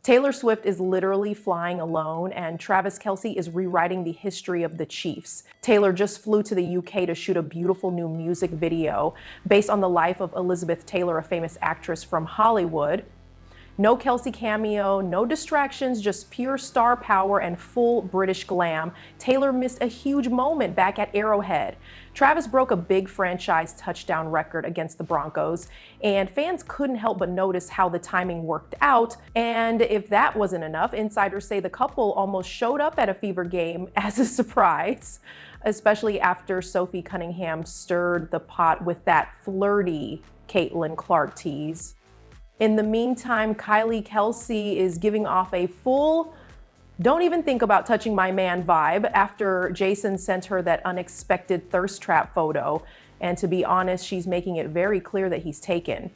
Taylor Swift is literally flying alone, and Travis Kelce is rewriting the history of the Chiefs. Taylor just flew to the UK to shoot a beautiful new music video based on the life of Elizabeth Taylor, a famous actress from Hollywood. No Kelce cameo, no distractions, just pure star power and full British glam. Taylor missed a huge moment back at Arrowhead. Travis broke a big franchise touchdown record against the Broncos, and fans couldn't help but notice how the timing worked out. And if that wasn't enough, insiders say the couple almost showed up at a Fever game as a surprise, especially after Sophie Cunningham stirred the pot with that flirty Caitlin Clark tease. In the meantime, Kylie Kelce is giving off a full "don't even think about touching my man" vibe after Jason sent her that unexpected thirst trap photo. And to be honest, she's making it very clear that he's taken.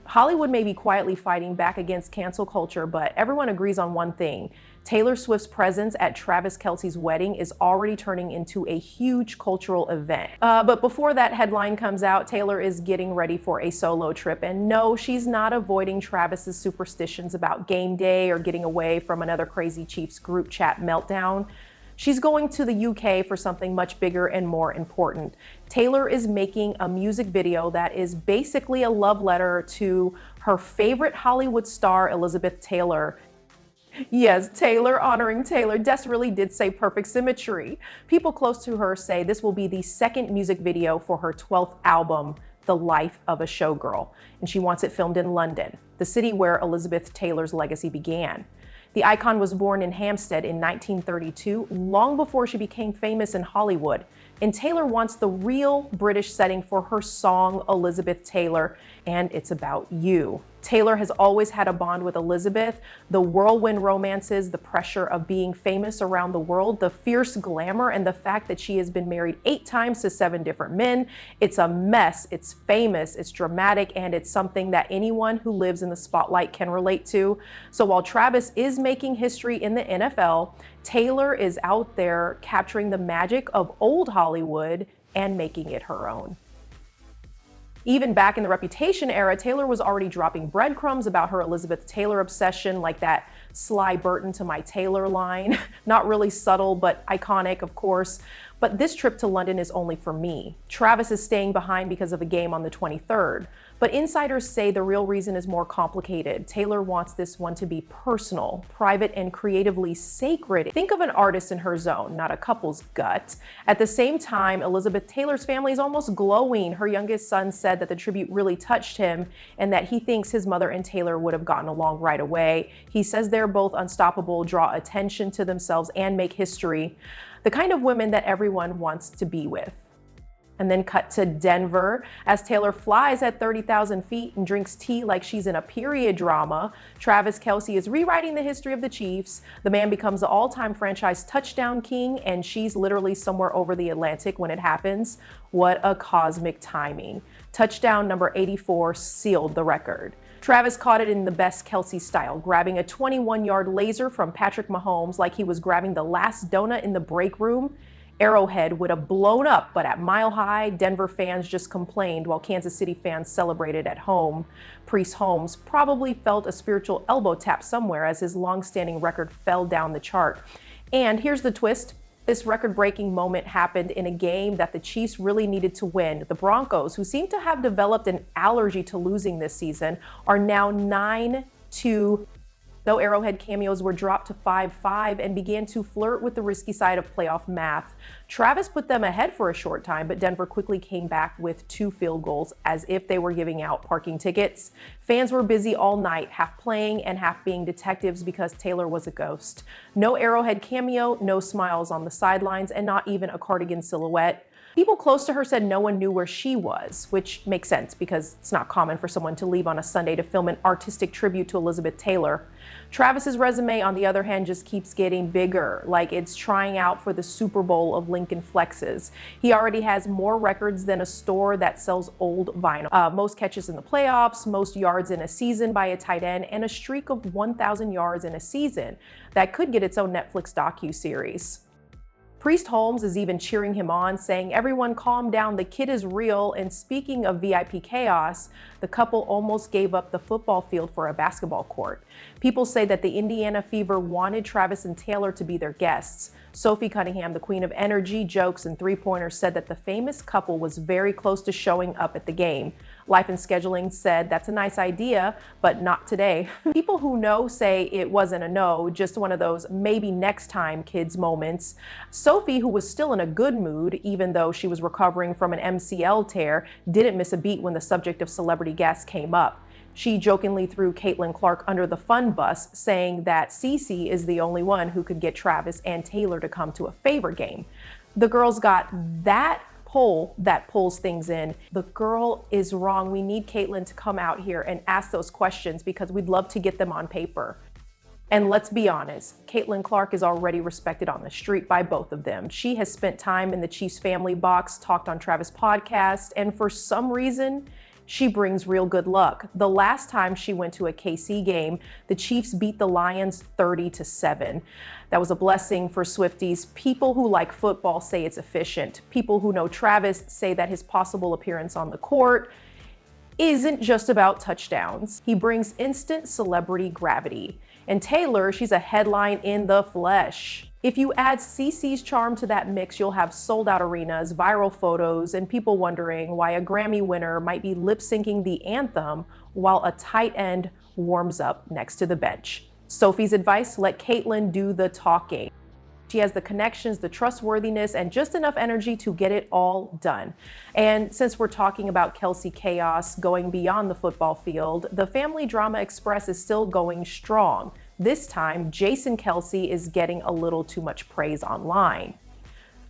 Hollywood may be quietly fighting back against cancel culture, but everyone agrees on one thing. Taylor Swift's presence at Travis Kelce's wedding is already turning into a huge cultural event. But before that headline comes out, Taylor is getting ready for a solo trip. And no, she's not avoiding Travis's superstitions about game day or getting away from another crazy Chiefs group chat meltdown. She's going to the UK for something much bigger and more important. Taylor is making a music video that is basically a love letter to her favorite Hollywood star, Elizabeth Taylor. Yes, Taylor honoring Taylor. Des really did say perfect symmetry. People close to her say this will be the second music video for her 12th album, The Life of a Showgirl, and she wants it filmed in London, the city where Elizabeth Taylor's legacy began. The icon was born in Hampstead in 1932, long before she became famous in Hollywood. And Taylor wants the real British setting for her song, Elizabeth Taylor, and it's about you. Taylor has always had a bond with Elizabeth. The whirlwind romances, the pressure of being famous around the world, the fierce glamour, and the fact that she has been married 8 times to 7 different men. It's a mess, it's famous, it's dramatic, and it's something that anyone who lives in the spotlight can relate to. So while Travis is making history in the NFL, Taylor is out there capturing the magic of old Hollywood and making it her own. Even back in the Reputation era, Taylor was already dropping breadcrumbs about her Elizabeth Taylor obsession, like that Sly Burton to my Taylor line. Not really subtle, but iconic, of course. But this trip to London is only for me. Travis is staying behind because of a game on the 23rd. But insiders say the real reason is more complicated. Taylor wants this one to be personal, private, and creatively sacred. Think of an artist in her zone, not a couple's gut. At the same time, Elizabeth Taylor's family is almost glowing. Her youngest son said that the tribute really touched him and that he thinks his mother and Taylor would have gotten along right away. He says they're both unstoppable, draw attention to themselves, and make history. The kind of women that everyone wants to be with. And then cut to Denver as Taylor flies at 30,000 feet and drinks tea like she's in a period drama. Travis Kelce is rewriting the history of the Chiefs. The man becomes the all-time franchise touchdown king, and she's literally somewhere over the Atlantic when it happens. What a cosmic timing. Touchdown number 84 sealed the record. Travis caught it in the best Kelce style, grabbing a 21-yard laser from Patrick Mahomes like he was grabbing the last donut in the break room. Arrowhead would have blown up, but at Mile High, Denver fans just complained while Kansas City fans celebrated at home. Priest Holmes probably felt a spiritual elbow tap somewhere as his long-standing record fell down the chart. And here's the twist. This record-breaking moment happened in a game that the Chiefs really needed to win. The Broncos, who seem to have developed an allergy to losing this season, are now 9-2. Though Arrowhead cameos were dropped to 5-5 and began to flirt with the risky side of playoff math. Travis put them ahead for a short time, but Denver quickly came back with 2 field goals as if they were giving out parking tickets. Fans were busy all night, half playing and half being detectives because Taylor was a ghost. No Arrowhead cameo, no smiles on the sidelines, and not even a cardigan silhouette. People close to her said no one knew where she was, which makes sense because it's not common for someone to leave on a Sunday to film an artistic tribute to Elizabeth Taylor. Travis's resume, on the other hand, just keeps getting bigger, like it's trying out for the Super Bowl of Lincoln flexes. He already has more records than a store that sells old vinyl. Most catches in the playoffs, most yards in a season by a tight end, and a streak of 1,000 yards in a season that could get its own Netflix docuseries. Priest Holmes is even cheering him on, saying, "Everyone calm down, the kid is real." And speaking of VIP chaos, the couple almost gave up the football field for a basketball court. People say that the Indiana Fever wanted Travis and Taylor to be their guests. Sophie Cunningham, the queen of energy, jokes, and three-pointers, said that the famous couple was very close to showing up at the game. Life and Scheduling said that's a nice idea, but not today. People who know say it wasn't a no, just one of those maybe next time kids moments. Sophie, who was still in a good mood, even though she was recovering from an MCL tear, didn't miss a beat when the subject of celebrity guests came up. She jokingly threw Caitlin Clark under the fun bus, saying that Cece is the only one who could get Travis and Taylor to come to a favorite game. The girls got that poll that pulls things in. The girl is wrong. We need Caitlin to come out here and ask those questions because we'd love to get them on paper. And let's be honest, Caitlin Clark is already respected on the street by both of them. She has spent time in the Chiefs family box, talked on Travis' podcast, and for some reason, she brings real good luck. The last time she went to a KC game, the Chiefs beat the Lions 30-7. That was a blessing for Swifties. People who like football say it's efficient. People who know Travis say that his possible appearance on the court isn't just about touchdowns. He brings instant celebrity gravity. And Taylor, she's a headline in the flesh. If you add CeCe's charm to that mix, you'll have sold-out arenas, viral photos, and people wondering why a Grammy winner might be lip-syncing the anthem while a tight end warms up next to the bench. Sophie's advice: let Caitlin do the talking. She has the connections, the trustworthiness, and just enough energy to get it all done. And since we're talking about Kelce chaos going beyond the football field, the Family Drama Express is still going strong. This time, Jason Kelce is getting a little too much praise online.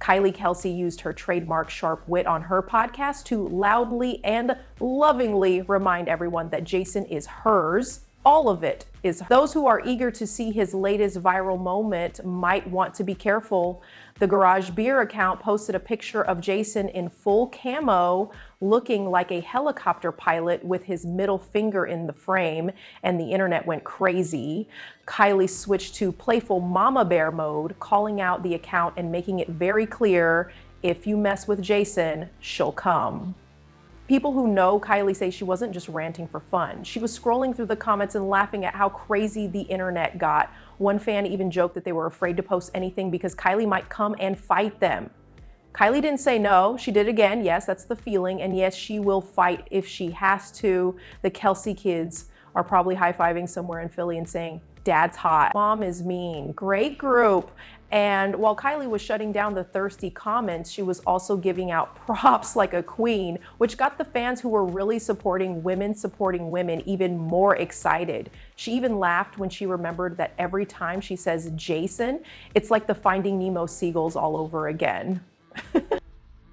Kylie Kelce used her trademark sharp wit on her podcast to loudly and lovingly remind everyone that Jason is hers. All of it is. Those who are eager to see his latest viral moment might want to be careful. The Garage Beer account posted a picture of Jason in full camo, looking like a helicopter pilot with his middle finger in the frame, and the internet went crazy. Kylie switched to playful mama bear mode, calling out the account and making it very clear, if you mess with Jason, she'll come. People who know Kylie say she wasn't just ranting for fun. She was scrolling through the comments and laughing at how crazy the internet got. One fan even joked that they were afraid to post anything because Kylie might come and fight them. Kylie didn't say no. She did again. Yes, that's the feeling. And yes, she will fight if she has to. The Kelce kids are probably high-fiving somewhere in Philly and saying, "Dad's hot. Mom is mean." Great group. And while Kylie was shutting down the thirsty comments, she was also giving out props like a queen, which got the fans who were really supporting women even more excited. She even laughed when she remembered that every time she says Jason, it's like the Finding Nemo seagulls all over again.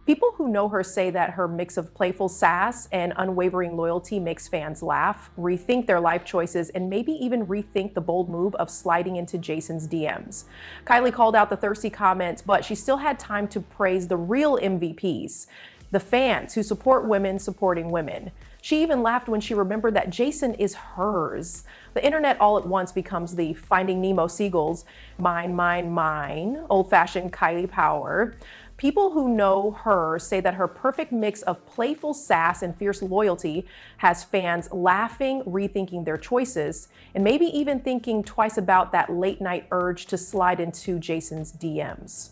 People who know her say that her mix of playful sass and unwavering loyalty makes fans laugh, rethink their life choices, and maybe even rethink the bold move of sliding into Jason's DMs. Kylie called out the thirsty comments, but she still had time to praise the real MVPs, the fans who support women supporting women. She even laughed when she remembered that Jason is hers. The internet all at once becomes the Finding Nemo seagulls, mine, mine, mine, old-fashioned Kylie power. People who know her say that her perfect mix of playful sass and fierce loyalty has fans laughing, rethinking their choices, and maybe even thinking twice about that late-night urge to slide into Jason's DMs.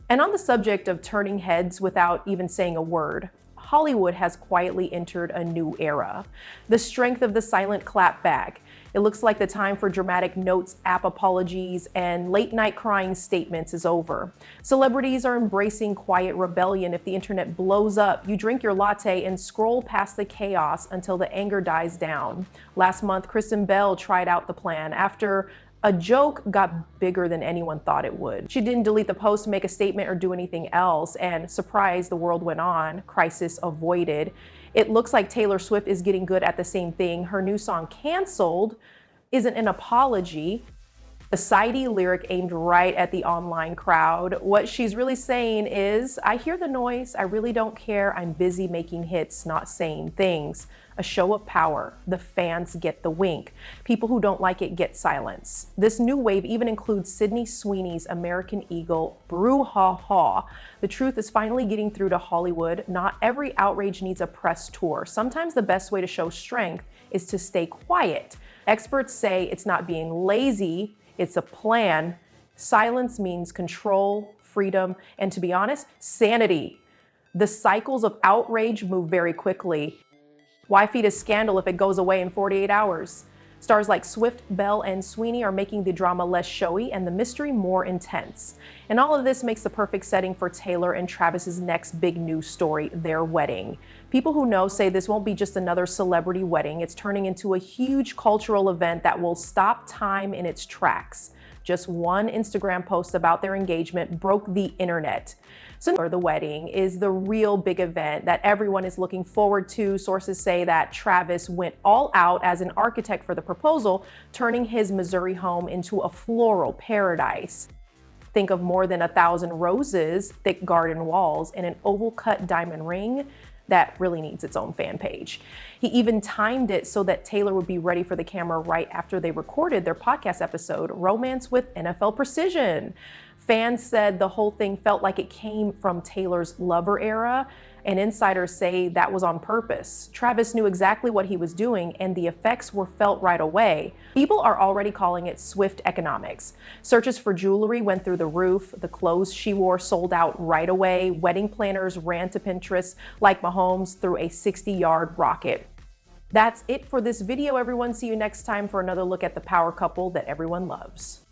And on the subject of turning heads without even saying a word, Hollywood has quietly entered a new era. The strength of the silent clapback. It looks like the time for dramatic notes, app apologies, and late-night crying statements is over. Celebrities are embracing quiet rebellion. If the internet blows up, you drink your latte and scroll past the chaos until the anger dies down. Last month, Kristen Bell tried out the plan after a joke got bigger than anyone thought it would. She didn't delete the post, make a statement, or do anything else, and surprise, the world went on. Crisis avoided. It looks like Taylor Swift is getting good at the same thing. Her new song, Canceled, isn't an apology. The sidey lyric aimed right at the online crowd. What she's really saying is, I hear the noise, I really don't care, I'm busy making hits, not saying things. A show of power. The fans get the wink. People who don't like it get silence. This new wave even includes Sydney Sweeney's American Eagle, Brouhaha. The truth is finally getting through to Hollywood. Not every outrage needs a press tour. Sometimes the best way to show strength is to stay quiet. Experts say it's not being lazy, it's a plan. Silence means control, freedom, and to be honest, sanity. The cycles of outrage move very quickly. Why feed a scandal if it goes away in 48 hours? Stars like Swift, Bell, and Sweeney are making the drama less showy and the mystery more intense. And all of this makes the perfect setting for Taylor and Travis's next big news story, their wedding. People who know say this won't be just another celebrity wedding. It's turning into a huge cultural event that will stop time in its tracks. Just one Instagram post about their engagement broke the internet. So the wedding is the real big event that everyone is looking forward to. Sources say that Travis went all out as an architect for the proposal, turning his Missouri home into a floral paradise. Think of more than 1,000 roses, thick garden walls, and an oval-cut diamond ring that really needs its own fan page. He even timed it so that Taylor would be ready for the camera right after they recorded their podcast episode, Romance with NFL Precision. Fans said the whole thing felt like it came from Taylor's Lover era, and insiders say that was on purpose. Travis knew exactly what he was doing, and the effects were felt right away. People are already calling it Swift economics. Searches for jewelry went through the roof. The clothes she wore sold out right away. Wedding planners ran to Pinterest like Mahomes threw a 60-yard rocket. That's it for this video, everyone. See you next time for another look at the power couple that everyone loves.